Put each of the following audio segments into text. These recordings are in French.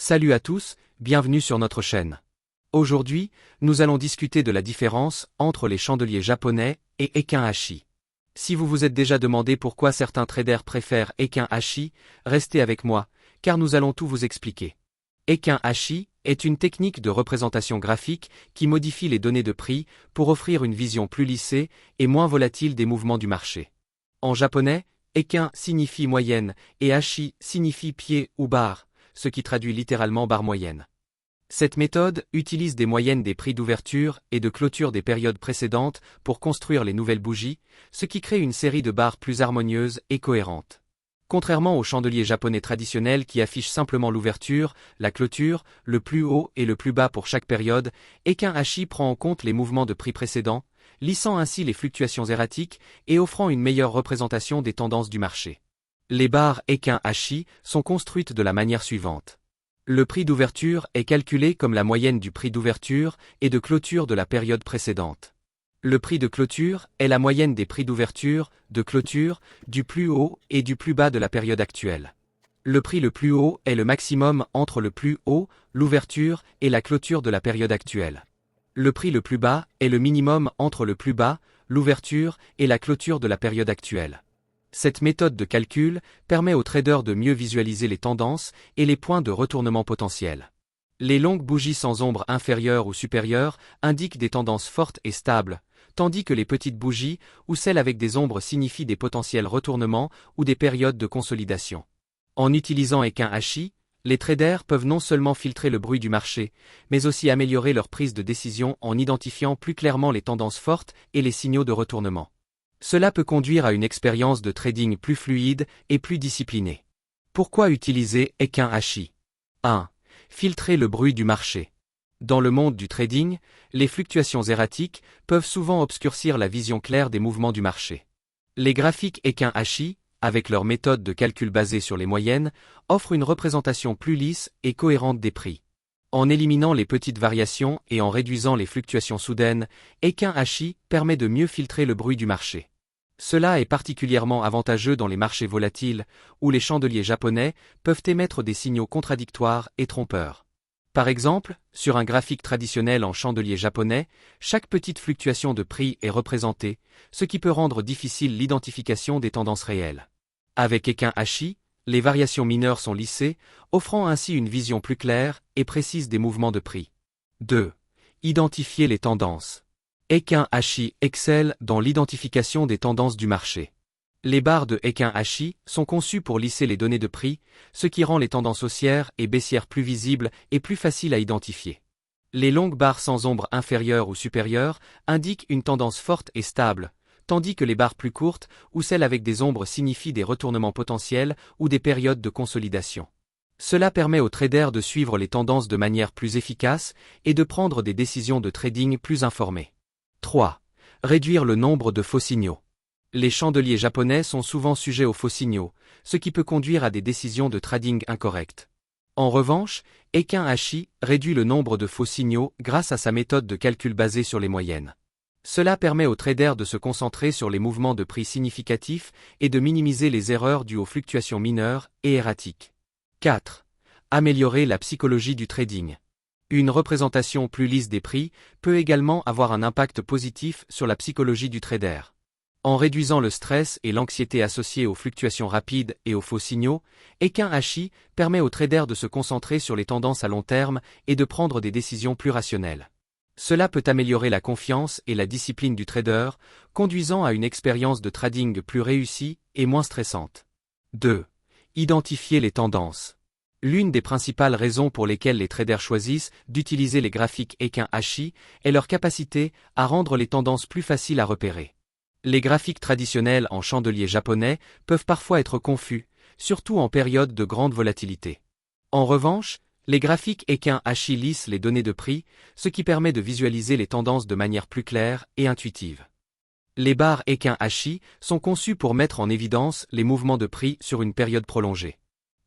Salut à tous, bienvenue sur notre chaîne. Aujourd'hui, nous allons discuter de la différence entre les chandeliers japonais et Eikin Ashi. Si vous vous êtes déjà demandé pourquoi certains traders préfèrent Eikin Ashi, restez avec moi, car nous allons tout vous expliquer. Eikin Ashi est une technique de représentation graphique qui modifie les données de prix pour offrir une vision plus lissée et moins volatile des mouvements du marché. En japonais, Eikin signifie moyenne et Ashi signifie pied ou barre, ce qui traduit littéralement barre moyenne. Cette méthode utilise des moyennes des prix d'ouverture et de clôture des périodes précédentes pour construire les nouvelles bougies, ce qui crée une série de barres plus harmonieuses et cohérentes. Contrairement aux chandeliers japonais traditionnels qui affichent simplement l'ouverture, la clôture, le plus haut et le plus bas pour chaque période, Eikin Ashi prend en compte les mouvements de prix précédents, lissant ainsi les fluctuations erratiques et offrant une meilleure représentation des tendances du marché. Les barres Eikin Ashi sont construites de la manière suivante. Le prix d'ouverture est calculé comme la moyenne du prix d'ouverture et de clôture de la période précédente. Le prix de clôture est la moyenne des prix d'ouverture, de clôture, du plus haut et du plus bas de la période actuelle. Le prix le plus haut est le maximum entre le plus haut, l'ouverture et la clôture de la période actuelle. Le prix le plus bas est le minimum entre le plus bas, l'ouverture et la clôture de la période actuelle. Cette méthode de calcul permet aux traders de mieux visualiser les tendances et les points de retournement potentiels. Les longues bougies sans ombre inférieure ou supérieure indiquent des tendances fortes et stables, tandis que les petites bougies ou celles avec des ombres signifient des potentiels retournements ou des périodes de consolidation. En utilisant Eikin Ashi, les traders peuvent non seulement filtrer le bruit du marché, mais aussi améliorer leur prise de décision en identifiant plus clairement les tendances fortes et les signaux de retournement. Cela peut conduire à une expérience de trading plus fluide et plus disciplinée. Pourquoi utiliser Eikin Ashi? 1. Filtrer le bruit du marché. Dans le monde du trading, les fluctuations erratiques peuvent souvent obscurcir la vision claire des mouvements du marché. Les graphiques Eikin Ashi, avec leur méthode de calcul basée sur les moyennes, offrent une représentation plus lisse et cohérente des prix. En éliminant les petites variations et en réduisant les fluctuations soudaines, Eikin Ashi permet de mieux filtrer le bruit du marché. Cela est particulièrement avantageux dans les marchés volatiles, où les chandeliers japonais peuvent émettre des signaux contradictoires et trompeurs. Par exemple, sur un graphique traditionnel en chandelier japonais, chaque petite fluctuation de prix est représentée, ce qui peut rendre difficile l'identification des tendances réelles. Avec Eikin Ashi, les variations mineures sont lissées, offrant ainsi une vision plus claire et précise des mouvements de prix. 2. Identifier les tendances. Eikin Ashi excelle dans l'identification des tendances du marché. Les barres de Eikin Ashi sont conçues pour lisser les données de prix, ce qui rend les tendances haussières et baissières plus visibles et plus faciles à identifier. Les longues barres sans ombre inférieure ou supérieure indiquent une tendance forte et stable, tandis que les barres plus courtes ou celles avec des ombres signifient des retournements potentiels ou des périodes de consolidation. Cela permet aux traders de suivre les tendances de manière plus efficace et de prendre des décisions de trading plus informées. 3. Réduire le nombre de faux signaux. Les chandeliers japonais sont souvent sujets aux faux signaux, ce qui peut conduire à des décisions de trading incorrectes. En revanche, Eikin Ashi réduit le nombre de faux signaux grâce à sa méthode de calcul basée sur les moyennes. Cela permet aux traders de se concentrer sur les mouvements de prix significatifs et de minimiser les erreurs dues aux fluctuations mineures et erratiques. 4. Améliorer la psychologie du trading. Une représentation plus lisse des prix peut également avoir un impact positif sur la psychologie du trader. En réduisant le stress et l'anxiété associés aux fluctuations rapides et aux faux signaux, Eikin Ashi permet aux traders de se concentrer sur les tendances à long terme et de prendre des décisions plus rationnelles. Cela peut améliorer la confiance et la discipline du trader, conduisant à une expérience de trading plus réussie et moins stressante. 2. Identifier les tendances. L'une des principales raisons pour lesquelles les traders choisissent d'utiliser les graphiques Eikin Ashi est leur capacité à rendre les tendances plus faciles à repérer. Les graphiques traditionnels en chandelier japonais peuvent parfois être confus, surtout en période de grande volatilité. En revanche, les graphiques Eikin Ashi lissent les données de prix, ce qui permet de visualiser les tendances de manière plus claire et intuitive. Les barres Eikin Ashi sont conçues pour mettre en évidence les mouvements de prix sur une période prolongée.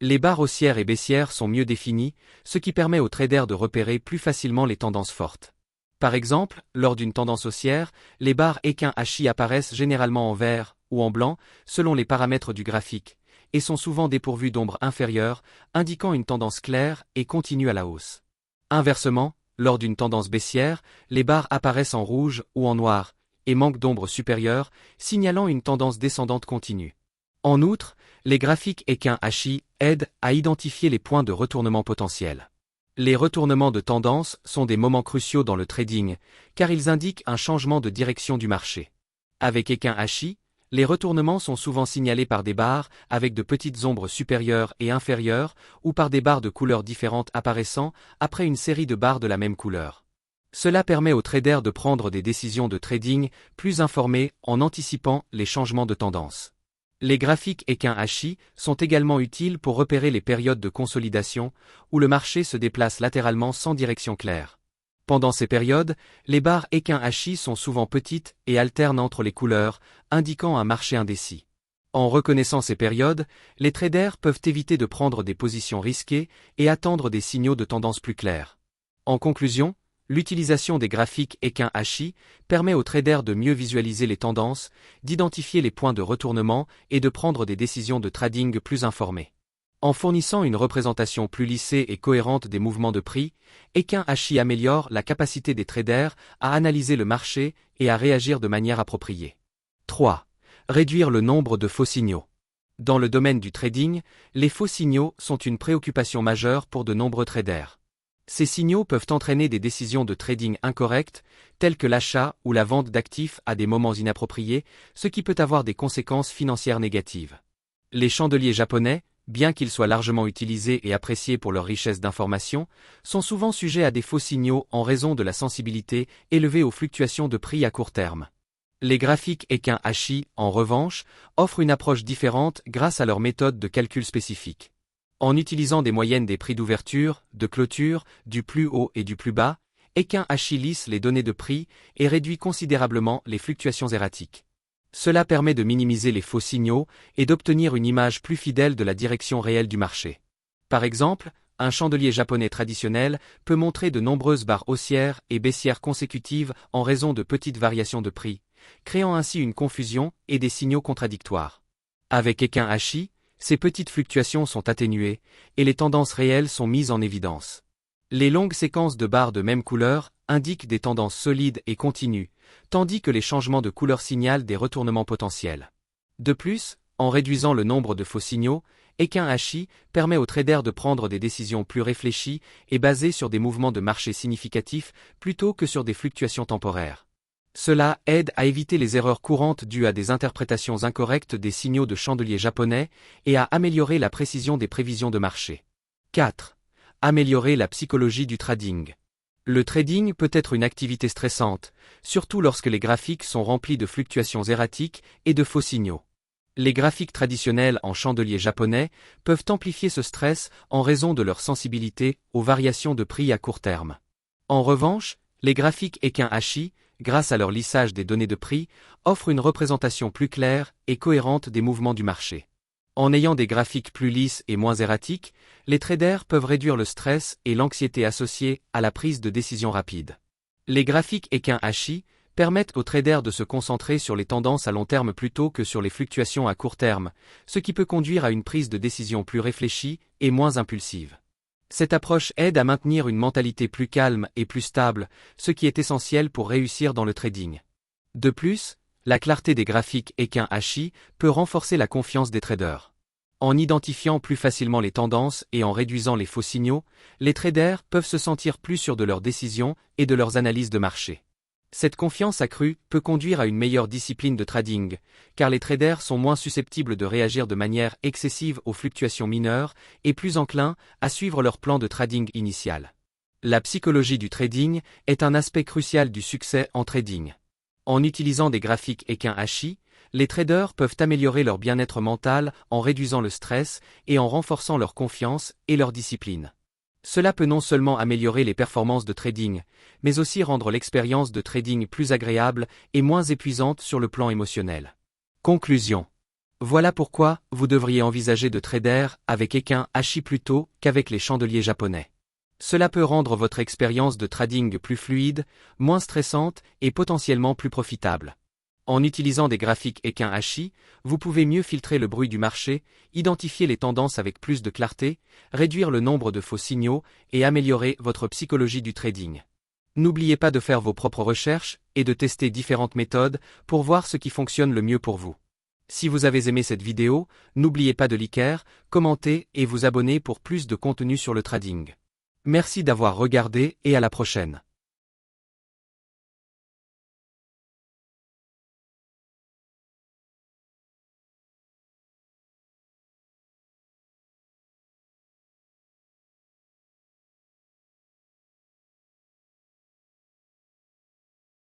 Les barres haussières et baissières sont mieux définies, ce qui permet aux traders de repérer plus facilement les tendances fortes. Par exemple, lors d'une tendance haussière, les barres Eikin Ashi apparaissent généralement en vert ou en blanc, selon les paramètres du graphique, et sont souvent dépourvues d'ombre inférieure, indiquant une tendance claire et continue à la hausse. Inversement, lors d'une tendance baissière, les barres apparaissent en rouge ou en noir, et manquent d'ombre supérieure, signalant une tendance descendante continue. En outre, les graphiques Equin-Hachi aident à identifier les points de retournement potentiels. Les retournements de tendance sont des moments cruciaux dans le trading, car ils indiquent un changement de direction du marché. Avec Equin-Hachi, les retournements sont souvent signalés par des barres avec de petites ombres supérieures et inférieures ou par des barres de couleurs différentes apparaissant après une série de barres de la même couleur. Cela permet aux traders de prendre des décisions de trading plus informées en anticipant les changements de tendance. Les graphiques Equin-Hachi sont également utiles pour repérer les périodes de consolidation où le marché se déplace latéralement sans direction claire. Pendant ces périodes, les barres Equin-Hachi sont souvent petites et alternent entre les couleurs, indiquant un marché indécis. En reconnaissant ces périodes, les traders peuvent éviter de prendre des positions risquées et attendre des signaux de tendance plus clairs. En conclusion, l'utilisation des graphiques Equin-Hachi permet aux traders de mieux visualiser les tendances, d'identifier les points de retournement et de prendre des décisions de trading plus informées. En fournissant une représentation plus lissée et cohérente des mouvements de prix, Equin-Hachi améliore la capacité des traders à analyser le marché et à réagir de manière appropriée. 3. Réduire le nombre de faux signaux. Dans le domaine du trading, les faux signaux sont une préoccupation majeure pour de nombreux traders. Ces signaux peuvent entraîner des décisions de trading incorrectes, telles que l'achat ou la vente d'actifs à des moments inappropriés, ce qui peut avoir des conséquences financières négatives. Les chandeliers japonais, bien qu'ils soient largement utilisés et appréciés pour leur richesse d'informations, sont souvent sujets à des faux signaux en raison de la sensibilité élevée aux fluctuations de prix à court terme. Les graphiques Equin-Hachi, en revanche, offrent une approche différente grâce à leur méthode de calcul spécifique. En utilisant des moyennes des prix d'ouverture, de clôture, du plus haut et du plus bas, Equin-Hachi lisse les données de prix et réduit considérablement les fluctuations erratiques. Cela permet de minimiser les faux signaux et d'obtenir une image plus fidèle de la direction réelle du marché. Par exemple, un chandelier japonais traditionnel peut montrer de nombreuses barres haussières et baissières consécutives en raison de petites variations de prix, créant ainsi une confusion et des signaux contradictoires. Avec Equin-Hachi, ces petites fluctuations sont atténuées et les tendances réelles sont mises en évidence. Les longues séquences de barres de même couleur indiquent des tendances solides et continues, tandis que les changements de couleur signalent des retournements potentiels. De plus, en réduisant le nombre de faux signaux, Equin-Hachi permet aux traders de prendre des décisions plus réfléchies et basées sur des mouvements de marché significatifs plutôt que sur des fluctuations temporaires. Cela aide à éviter les erreurs courantes dues à des interprétations incorrectes des signaux de chandelier japonais et à améliorer la précision des prévisions de marché. 4. Améliorer la psychologie du trading. Le trading peut être une activité stressante, surtout lorsque les graphiques sont remplis de fluctuations erratiques et de faux signaux. Les graphiques traditionnels en chandelier japonais peuvent amplifier ce stress en raison de leur sensibilité aux variations de prix à court terme. En revanche, les graphiques Equin-Hachi, grâce à leur lissage des données de prix, offrent une représentation plus claire et cohérente des mouvements du marché. En ayant des graphiques plus lisses et moins erratiques, les traders peuvent réduire le stress et l'anxiété associés à la prise de décision rapide. Les graphiques Equin-Hachi permettent aux traders de se concentrer sur les tendances à long terme plutôt que sur les fluctuations à court terme, ce qui peut conduire à une prise de décision plus réfléchie et moins impulsive. Cette approche aide à maintenir une mentalité plus calme et plus stable, ce qui est essentiel pour réussir dans le trading. De plus, la clarté des graphiques Equin-Hachi peut renforcer la confiance des traders. En identifiant plus facilement les tendances et en réduisant les faux signaux, les traders peuvent se sentir plus sûrs de leurs décisions et de leurs analyses de marché. Cette confiance accrue peut conduire à une meilleure discipline de trading, car les traders sont moins susceptibles de réagir de manière excessive aux fluctuations mineures et plus enclins à suivre leur plan de trading initial. La psychologie du trading est un aspect crucial du succès en trading. En utilisant des graphiques Equin-Hachi, les traders peuvent améliorer leur bien-être mental en réduisant le stress et en renforçant leur confiance et leur discipline. Cela peut non seulement améliorer les performances de trading, mais aussi rendre l'expérience de trading plus agréable et moins épuisante sur le plan émotionnel. Conclusion. Voilà pourquoi vous devriez envisager de trader avec Equin-Hachi plutôt qu'avec les chandeliers japonais. Cela peut rendre votre expérience de trading plus fluide, moins stressante et potentiellement plus profitable. En utilisant des graphiques Ekin-Hashi, vous pouvez mieux filtrer le bruit du marché, identifier les tendances avec plus de clarté, réduire le nombre de faux signaux et améliorer votre psychologie du trading. N'oubliez pas de faire vos propres recherches et de tester différentes méthodes pour voir ce qui fonctionne le mieux pour vous. Si vous avez aimé cette vidéo, n'oubliez pas de liker, commenter et vous abonner pour plus de contenu sur le trading. Merci d'avoir regardé et à la prochaine.